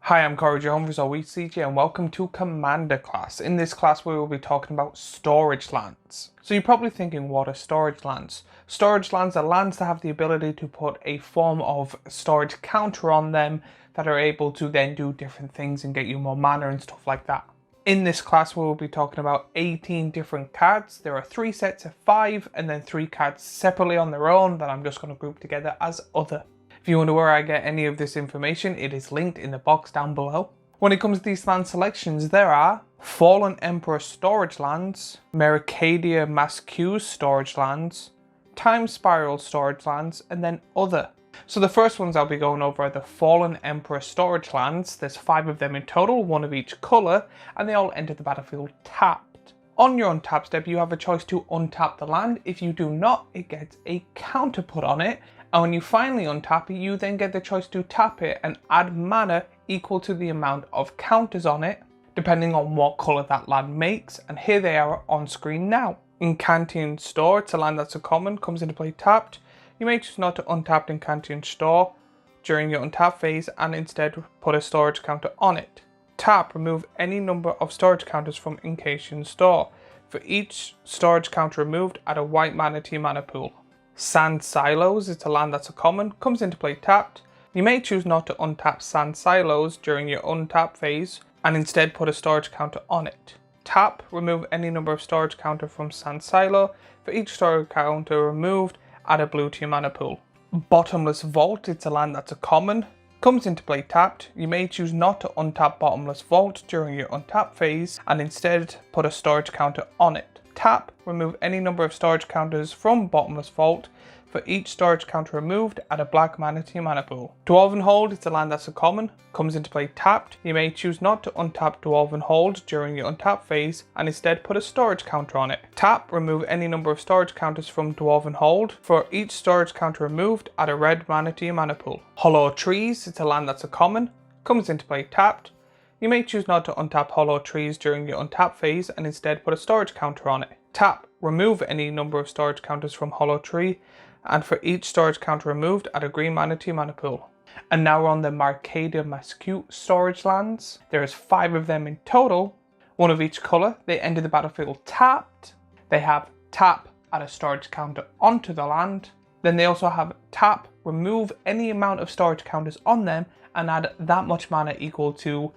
Hi, I'm Corey, your home resort CJ, and welcome to Commander class. In this class we will be talking about storage lands. So you're probably thinking, what are storage lands? Storage lands are lands that have the ability to put a form of storage counter on them that are able to then do different things and get you more mana and stuff like that. In this class we will be talking about 18 different cards. There are 3 sets of 5 and then 3 cards separately on their own that I'm just going to group together as other. If you wonder where I get any of this information, it is linked in the box down below. When it comes to these land selections, there are Fallen Emperor storage lands, Mercadia Masqueuse storage lands, Time Spiral storage lands, and then other. So the first ones I'll be going over are the Fallen Emperor storage lands. There's 5 of them in total, 1 of each colour, and they all enter the battlefield tapped. On your untap step, you have a choice to untap the land. If you do not, it gets a counter put on it. And when you finally untap it, you then get the choice to tap it and add mana equal to the amount of counters on it, depending on what colour that land makes. And here they are on screen now. Incantation Store, it's a land that's a common, comes into play tapped. You may choose not to untap Incantation Store during your untap phase and instead put a storage counter on it. Tap, remove any number of storage counters from Incantation Store. For each storage counter removed, add a white mana to your mana pool. Sand Silos, it's a land that's a common, comes into play tapped. You may choose not to untap Sand Silos during your untap phase and instead put a storage counter on it. Tap, remove any number of storage counter from Sand Silo. For each storage counter removed, add a blue to your mana pool. Bottomless Vault, it's a land that's a common, comes into play tapped. You may choose not to untap Bottomless Vault during your untap phase and instead put a storage counter on it. Tap, remove any number of storage counters from Bottomless Vault. For each storage counter removed, add a black mana to your mana pool. Dwarven Hold, it's a land that's a common, comes into play tapped. You may choose not to untap Dwarven Hold during your untap phase and instead put a storage counter on it. Tap, remove any number of storage counters from Dwarven Hold. For each storage counter removed, add a red mana to your mana pool. Hollow Trees, it's a land that's a common, comes into play tapped. You may choose not to untap Hollow Trees during your untap phase and instead put a storage counter on it. Tap, remove any number of storage counters from Hollow Tree, and for each storage counter removed, add a green mana to your mana pool. And now we're on the Mercadia Masqueuse storage lands. There's 5 of them in total, 1 of each colour. They enter the battlefield tapped. They have tap, add a storage counter onto the land. Then they also have tap, remove any amount of storage counters on them and add that much mana equal to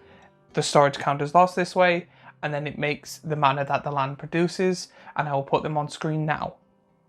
the storage counters lost this way, and then it makes the mana that the land produces, and I will put them on screen now.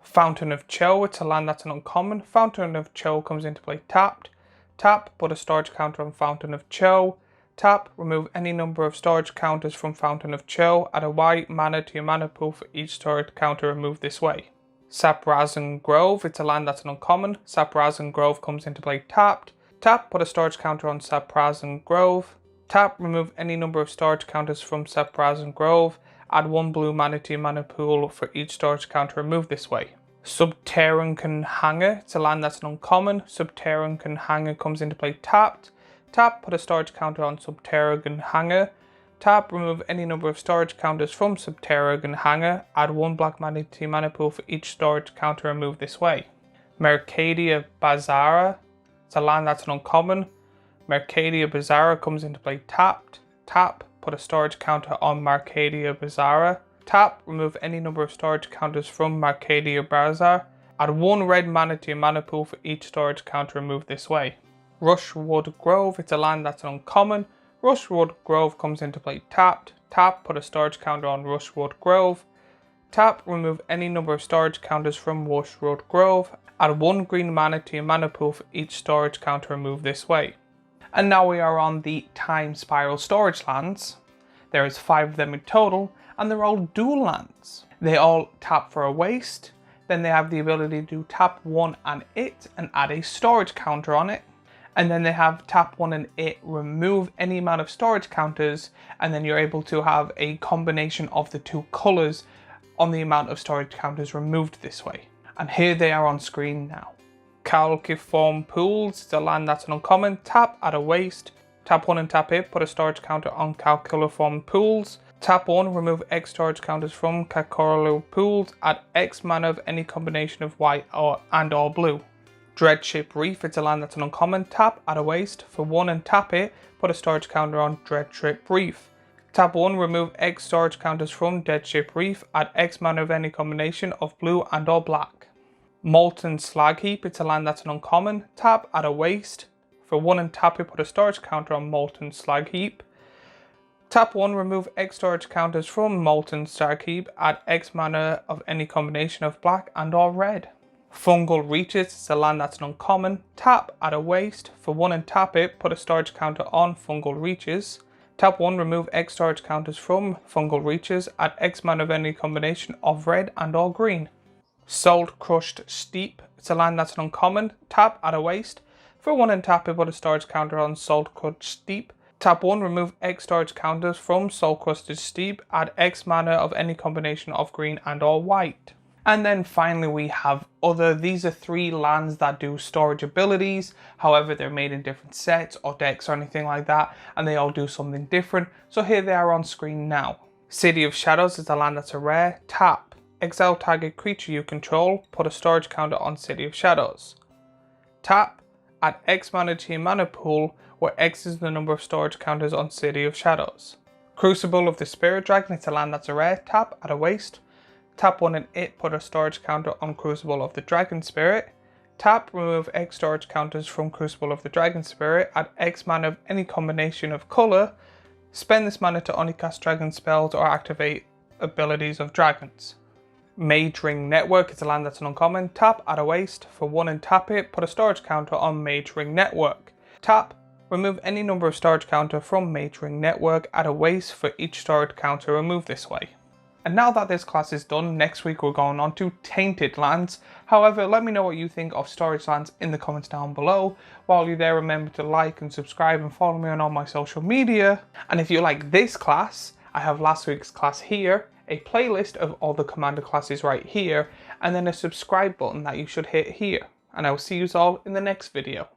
Fountain of Cho, it's a land that's an uncommon. Fountain of Cho comes into play tapped. Tap, put a storage counter on Fountain of Cho. Tap, remove any number of storage counters from Fountain of Cho. Add a white mana to your mana pool for each storage counter removed this way. Saprazan Grove, it's a land that's an uncommon. Saprazan Grove comes into play tapped. Tap, put a storage counter on Saprazan Grove. Tap, remove any number of storage counters from Saprazan Grove. Add 1 blue mana to your mana pool for each storage counter removed this way. Subterranean Hangar, it's a land that's an uncommon. Subterranean Hangar comes into play tapped. Tap, put a storage counter on Subterranean Hangar. Tap, remove any number of storage counters from Subterranean Hangar. Add 1 black mana to your mana pool for each storage counter removed this way. Mercadia Bazaar, it's a land that's an uncommon. Mercadia Bazaar comes into play tapped. Tap, put a storage counter on Mercadia Bazaar. Tap, remove any number of storage counters from Mercadia Bazaar. Add 1 red mana to your mana pool for each storage counter removed this way. Rushwood Grove, it's a land that's an uncommon. Rushwood Grove comes into play tapped. Tap, put a storage counter on Rushwood Grove. Tap, remove any number of storage counters from Rushwood Grove. Add 1 green mana to your mana pool for each storage counter removed this way. And now we are on the Time Spiral storage lands. There is 5 of them in total, and they're all dual lands. They all tap for a waste, then they have the ability to tap 1 and it and add a storage counter on it. And then they have tap 1 and it, remove any amount of storage counters, and then you're able to have a combination of the 2 colours on the amount of storage counters removed this way. And here they are on screen now. Calciform Pools, it's a land that's an uncommon. Tap, add a waste. Tap 1 and tap it, put a storage counter on Calciform Pools. Tap 1, remove X storage counters from Calciform Pools. Add X mana of any combination of white and or blue. Dreadship Reef, it's a land that's an uncommon. Tap, add a waste. For 1 and tap it, put a storage counter on Dreadship Reef. Tap 1, remove X storage counters from Dreadship Reef. Add X mana of any combination of blue and or black. Molten Slag Heap, it's a land that's an uncommon. Tap, add a waste. For 1 and tap it, put a storage counter on Molten Slag Heap. Tap 1, remove X storage counters from Molten Slag Heap. Add X mana of any combination of black and or red. Fungal Reaches, it's a land that's an uncommon. Tap, add a waste. For 1 and tap it, put a storage counter on Fungal Reaches. Tap 1, remove X storage counters from Fungal Reaches. Add X mana of any combination of red and or green. Salt Crushed Steep, it's a land that's an uncommon. Tap, add a waste. For 1 and tap it, put a storage counter on Salt Crushed Steep. Tap 1, remove X storage counters from Salt Crusted Steep. Add X mana of any combination of green and or white. And then finally we have Other. These are 3 lands that do storage abilities. However, they're made in different sets or decks or anything like that, and they all do something different. So here they are on screen now. City of Shadows is a land that's a rare. Tap, exile target creature you control, put a storage counter on City of Shadows. Tap, add X mana to your mana pool, where X is the number of storage counters on City of Shadows. Crucible of the Spirit Dragon, it's a land that's a rare. Tap, add a waste. Tap 1 and it, put a storage counter on Crucible of the Dragon Spirit. Tap, remove X storage counters from Crucible of the Dragon Spirit. Add X mana of any combination of colour. Spend this mana to only cast dragon spells or activate abilities of dragons. Mage Ring Network, it's a land that's an uncommon. Tap, add a waste. For 1 and tap it, put a storage counter on Mage Ring Network. Tap, remove any number of storage counter from Mage Ring Network. Add a waste for each storage counter removed this way. And now that this class is done, next week we're going on to Tainted Lands. However, let me know what you think of storage lands in the comments down below. While you're there, remember to like and subscribe and follow me on all my social media. And if you like this class, I have last week's class here, a playlist of all the Commander classes right here, and then a subscribe button that you should hit here. And I will see you all in the next video.